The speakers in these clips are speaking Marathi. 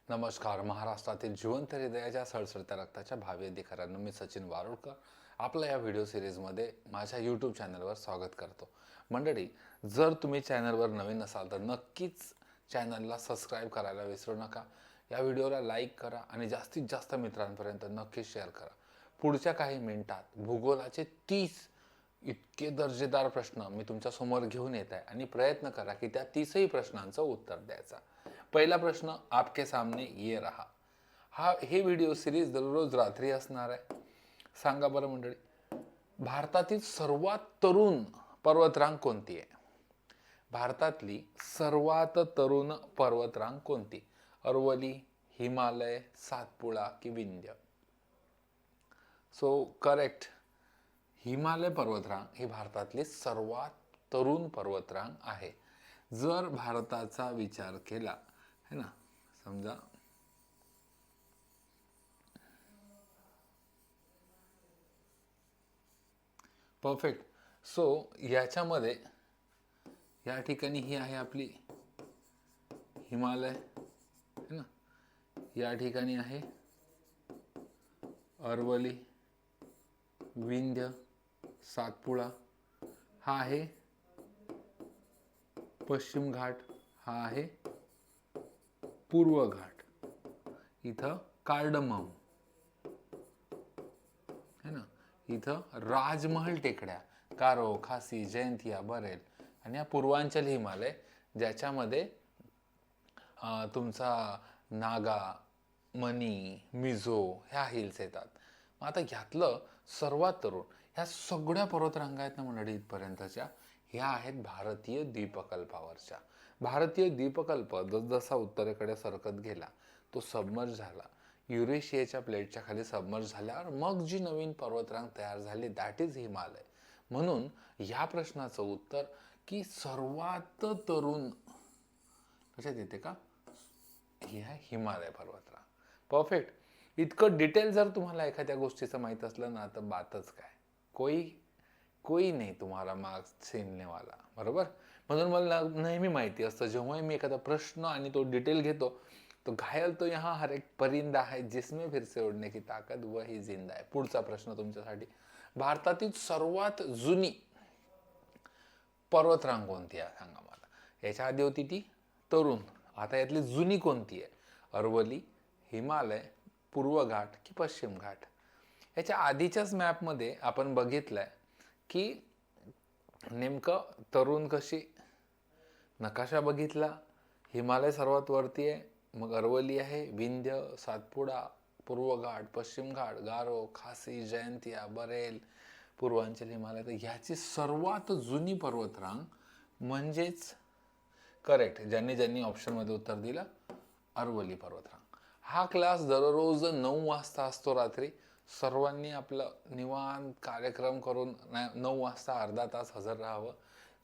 नमस्कार. महाराष्ट्रातील जिवंत हृदयाच्या सळसळत्या रक्ताच्या भावी अधिकाऱ्यांनो, मी सचिन वारुळकर आपल्या या व्हिडिओ सिरीजमध्ये माझ्या यूट्यूब चॅनलवर स्वागत करतो. मंडळी, जर तुम्ही चॅनलवर नवीन असाल तर नक्कीच चॅनलला सबस्क्राईब करायला विसरू नका. या व्हिडिओला लाईक करा आणि जास्तीत जास्त मित्रांपर्यंत नक्कीच शेअर करा. पुढच्या काही मिनिटात भूगोलाचे 30 इतके दर्जेदार प्रश्न मी तुमच्या समोर घेऊन येत आहे आणि प्रयत्न करा की त्या 30ही प्रश्नांचं उत्तर द्यायचा. पहिला प्रश्न आपके सामने ये रहा. हे व्हिडिओ सिरीज दररोज रात्री असणार आहे. सांगा बरं मंडळी, भारतातील सर्वात तरुण पर्वतरांग कोणती आहे? भारतातली सर्वात तरुण पर्वतरांग कोणती? अरवली, हिमालय, सातपुडा की विंध्य? सो करेक्ट, हिमालय पर्वतरांग ही भारतातली सर्वात तरुण पर्वतरांग आहे. जर भारताचा विचार केला है ना, समजा परफेक्ट. सो याच्यामध्ये या ठिकाणी ही आहे आपली हिमालय है ना, या ठिकाणी आहे अरवली, विंध्य, सातपुडा, हा आहे पश्चिम घाट, हा आहे पूर्व घाट, इथं कार्डमम है ना, इथं राजमहल टेकड्या गारो, खासी, जयंतिया, बरेल आणि या पूर्वांचल हिमालय ज्याच्यामध्ये तुमचा नागा, मनी, मिझो ह्या हिल्स येतात. मग आता ह्यातलं सर्वात तरुण ह्या सगळ्या पर्वतरांगा आहेत ना मंडळी इथपर्यंतच्या, ह्या आहेत भारतीय द्वीपकल्पावरच्या. भारतीय द्वीपकल्प जसजसा उत्तरेकडे सरकत गेला तो सबमर्ज झाला. युरेशियाच्या प्लेटच्या खाली सबमर्ज झाल्यावर मग जी नवीन पर्वतरांग तयार झाली दॅट इज हिमालय. म्हणून ह्या प्रश्नाचं उत्तर की सर्वात तरुण लक्षात येते का, ही आहे हिमालय पर्वतरांग. परफेक्ट. इतकं डिटेल जर तुम्हाला एखाद्या गोष्टीचं माहीत असलं ना तर बातच काय, कोई नाही तुम्हाला मार्क्स छीनने वाला, बरोबर. म्हणून मला नेहमी माहिती असतं जेव्हा मी एखादा प्रश्न आणि तो डिटेल घेतो तो घायल तो यहाँ हर एक परिंदा है जिसमें फिर से उड़ने की ताकद वही जिंदा है. पुढचा प्रश्न तुमच्यासाठी, भारतातील सर्वात जुनी पर्वतरांग कोणती आहे सांगा मला. याच्या आधी होती ती तरुण, आता यातली जुनी कोणती आहे? अरवली, हिमालय, पूर्व घाट की पश्चिम घाट? याच्या आधीच्याच मॅपमध्ये आपण बघितलंय की नेमकं तरुण कशी, नकाशा बघितला, हिमालय सर्वात वरती आहे, मग अरवली आहे, विंध्य, सातपुडा, पूर्व घाट, पश्चिम घाट, गारो, खासी, जयंतिया, बरेल, पूर्वांचल हिमालय. तर ह्याची सर्वात जुनी पर्वतरांग म्हणजेच करेक्ट, ज्यांनी ऑप्शनमध्ये उत्तर दिलं अरवली पर्वतरांग. हा क्लास दररोज 9 वाजता असतो रात्री. सर्वांनी आपलं निवांत कार्यक्रम करून 9 वाजता अर्धा तास हजर राहावं.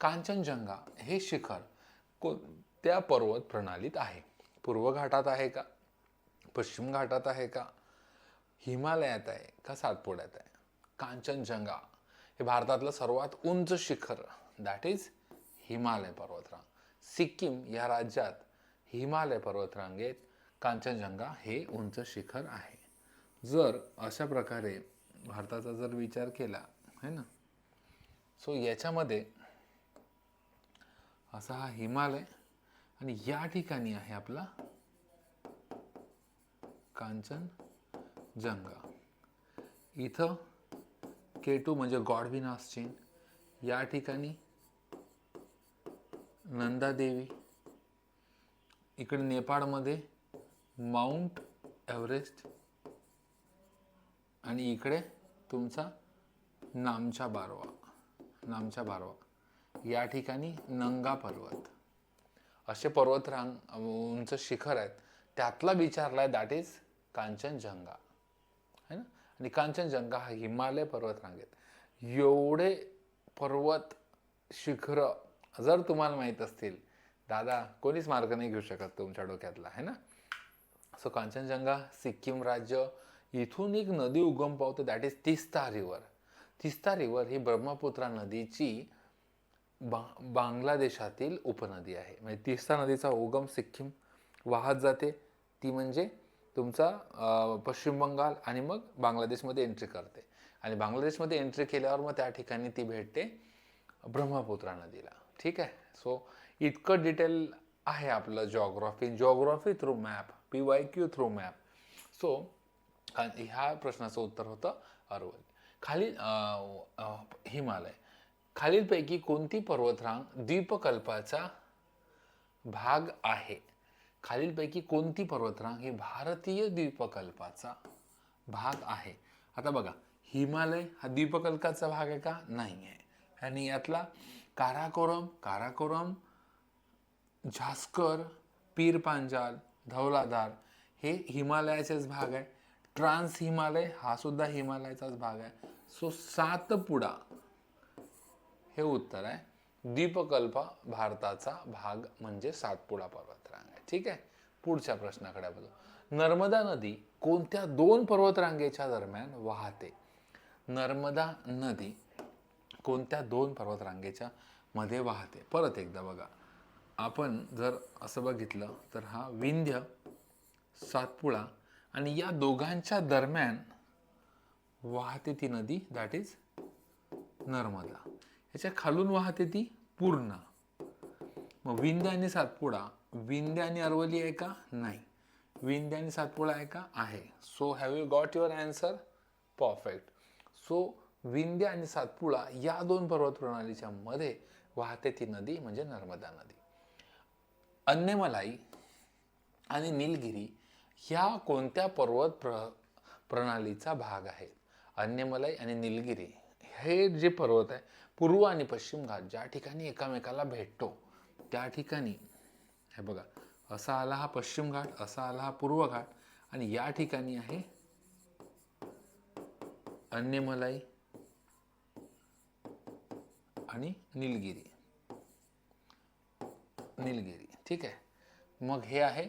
कांचनजंगा हे शिखर कोणत्या पर्वत प्रणालीत आहे? पूर्व घाटात आहे का, पश्चिम घाटात आहे का, हिमालयात आहे का सातपुड्यात आहे? कांचनजंगा हे भारतातलं सर्वात उंच शिखर दॅट इज हिमालय पर्वतरांग. सिक्कीम या राज्यात हिमालय पर्वतरांगेत कांचनजंगा हे उंच शिखर आहे. जर अशा प्रकारे भारताचा जर विचार केला है ना, सो याच्यामध्ये असा हा हिमालय आणि या ठिकाणी आहे आपला कांचनजंगा. इथं K2 म्हणजे गॉडविनास चेन, या ठिकाणी नंदादेवी, इकडे नेपाळमध्ये माउंट एव्हरेस्ट आणि इकडे तुमचा नामचा बारवा, या ठिकाणी नंगा पर्वत. असे पर्वतरांग उंच शिखर आहेत, त्यातला विचारलाय दॅट इज कांचनजंगा है ना. आणि कांचनजंगा हा हिमालय पर्वतरांगेत. एवढे पर्वत शिखर जर तुम्हाला माहीत असतील दादा, कोणीच मार्क नाही घेऊ शकत तुमच्या डोक्यातला है ना. सो कांचनजंगा सिक्कीम राज्य, इथून एक नदी उगम पावते that is Teesta river. Teesta river ही ब्रह्मपुत्रा नदीची बांगलादेशातील उपनदी आहे. म्हणजे तिस्ता नदीचा उगम सिक्कीम वाहत जाते, ती म्हणजे तुमचा पश्चिम बंगाल आणि मग बांगलादेशमध्ये एंट्री करते आणि बांगलादेशमध्ये एंट्री केल्यावर मग त्या ठिकाणी ती भेटते ब्रह्मपुत्रा नदीला. ठीक आहे. सो इतकं डिटेल आहे आपलं geography through map, PYQ through map. So ह्या प्रश्नाचं उत्तर होतं अरवली. खालील हिमालय खालीलपैकी कोणती पर्वतरांग द्वीपकल्पाचा भाग आहे? खालीलपैकी कोणती पर्वतरांग ही भारतीय द्वीपकल्पाचा भाग आहे? आता बघा, हिमालय हा द्वीपकल्पाचा भाग आहे का? नाही आहे. आणि यातला काराकोरम, झास्कर, पीर पांजाल, धौलाधार हे हिमालयाचेच भाग आहे. ट्रान्स हिमालय हा सुद्धा हिमालयाचाच भाग आहे. सो सातपुडा हे उत्तर आहे. द्वीपकल्प भारताचा भाग म्हणजे सातपुडा पर्वतरांग आहे. ठीक आहे. पुढच्या प्रश्नाकडे बघू. नर्मदा नदी कोणत्या दोन पर्वतरांगेच्या दरम्यान वाहते? नर्मदा नदी कोणत्या दोन पर्वतरांगेच्या मध्ये वाहते? परत एकदा बघा, आपण जर असं बघितलं तर हा विंध्य, सातपुडा आणि या दोघांच्या दरम्यान वाहते ती नदी, दॅट इज नर्मदा. याच्या खालून वाहते ती पूर्णा. मग विंध्य आणि सातपुडा, विंध्य आणि अरवली आहे का? नाही. विंध्य आणि सातपुडा आहे का? आहे. So have you got your answer? Perfect. So Vindhya आणि सातपुडा या दोन पर्वत प्रणालीच्या मध्ये वाहते ती नदी म्हणजे नर्मदा नदी. अन्यमलाई आणि निलगिरी ह्या कोणत्या पर्वत प्रणालीचा भाग आहेत? अन्यमलाई आणि निलगिरी हे जे पर्वत आहे, पूर्व आणि पश्चिम घाट ज्या ठिकाणी एकामेकाला भेटतो त्या ठिकाणी, हे बघा, असा आला हा पश्चिम घाट, असा आला हा पूर्व घाट आणि या ठिकाणी आहे अन्यमलाई आणि निलगिरी. ठीक आहे. मग हे आहे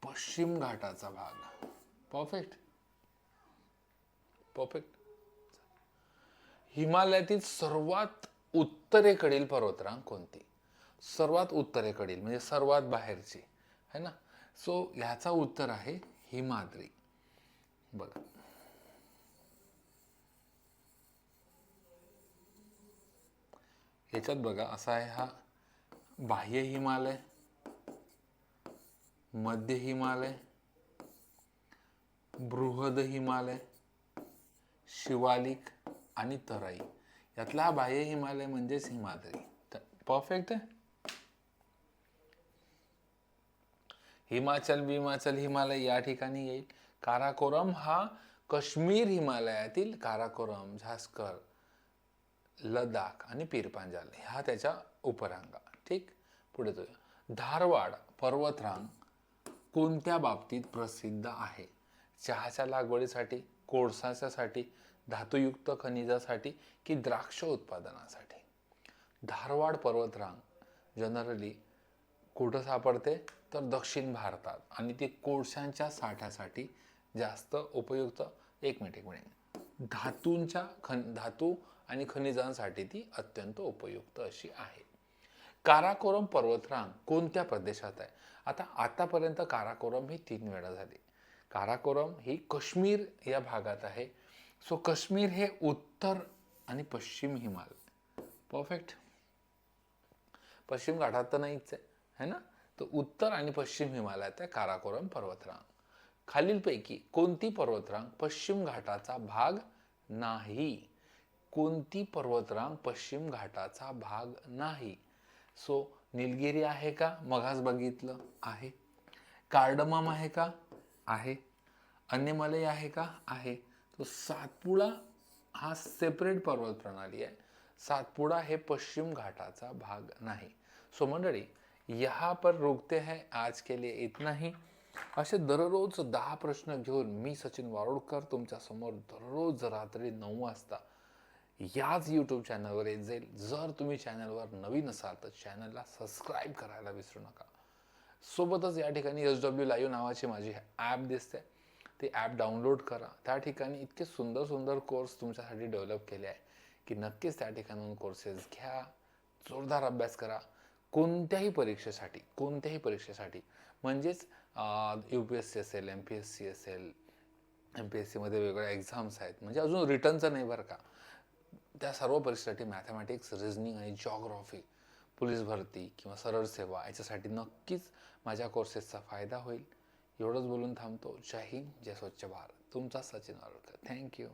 पश्चिम घाटाचा भाग. परफेक्ट. हिमालयातील सर्वात उत्तरेकडील पर्वतरांग कोणती? सर्वात उत्तरेकडील म्हणजे सर्वात बाहेरची है ना. सो ह्याचा उत्तर आहे हिमाद्री. बघा, ह्याच्यात बघा असा आहे हा बाह्य हिमालय, मध्य हिमालय, बृहद हिमालय, शिवालिक आणि तराई. यातला हा बाह्य हिमालय म्हणजेच हिमाद्री. परफेक्ट आहे. हिमाचल हिमालय या ठिकाणी येईल. काराकोरम हा काश्मीर हिमालयातील काराकोरम, झास्कर, लडाख आणि पीरपांजाल ह्या त्याच्या उपरांगा. ठीक. पुढे जाऊया. धारवाड पर्वतरांग कोणत्या बाबतीत प्रसिद्ध आहे? चहाच्या लागवडीसाठी, कोळसाच्यासाठी, धातुयुक्त खनिजासाठी की द्राक्ष उत्पादनासाठी? धारवाड पर्वतरांग जनरली कुठं सापडते तर दक्षिण भारतात आणि ती कोळशांच्या साठ्यासाठी जास्त उपयुक्त. एक मिनिट धातू आणि खनिजांसाठी ती अत्यंत उपयुक्त अशी आहे. काराकोरम पर्वतरांग कोणत्या प्रदेशात आहे? आतापर्यंत काराकोरम ही 3 वेळा झाली. काराकोरम ही काश्मीर या भागात आहे. सो काश्मीर हे उत्तर आणि पश्चिम हिमालय. परफेक्ट. पश्चिम घाटात तर नाहीच आहे है ना. तर उत्तर आणि पश्चिम हिमालयात आहे काराकोरम पर्वतरांग. खालीलपैकी कोणती पर्वतरांग पश्चिम घाटाचा भाग नाही? कोणती पर्वतरांग पश्चिम घाटाचा भाग नाही? सो निलगिरी आहे का? मगाच बघितलं आहे. कार्डमम आहे का? आहे. अन्यमलई आहे का? आहे. तो सातपुडा हा सेपरेट पर्वत प्रणाली आहे. सातपुडा हे पश्चिम घाटाचा भाग नाही. सो मंडळी, यहाँ पर रुकते हैं. आज के लिए इतना ही. असे दररोज 10 प्रश्न घेऊन मी सचिन वारोडकर तुमच्या समोर दररोज रात्री 9 वाजता याच यूट्यूब चॅनलवर येत जाईल. जर तुम्ही चॅनलवर नवीन असाल तर चॅनलला सबस्क्राईब करायला विसरू नका. सोबतच या ठिकाणी SW लाईव्ह नावाची माझी ॲप दिसते, ते ॲप डाउनलोड करा. त्या ठिकाणी इतके सुंदर सुंदर कोर्स तुमच्यासाठी डेव्हलप केले आहे की नक्कीच त्या ठिकाणून कोर्सेस घ्या, जोरदार अभ्यास करा. कोणत्याही परीक्षेसाठी म्हणजेच UPSC असेल, MPSC असेल, MPSCमध्ये वेगवेगळ्या एक्झाम्स आहेत, म्हणजे अजून रिटर्नचं नाही बरं का, त्या सर्व परीक्षेसाठी मॅथमॅटिक्स, रिझनिंग आणि जॉग्राफी, पोलीस भरती किंवा सरळ सेवा याच्यासाठी नक्कीच माझ्या कोर्सेसचा फायदा होईल. एवढंच बोलून थांबतो. जय हिंद, जय स्वच्छ भारत. तुमचा सचिन वाडकर. थँक्यू.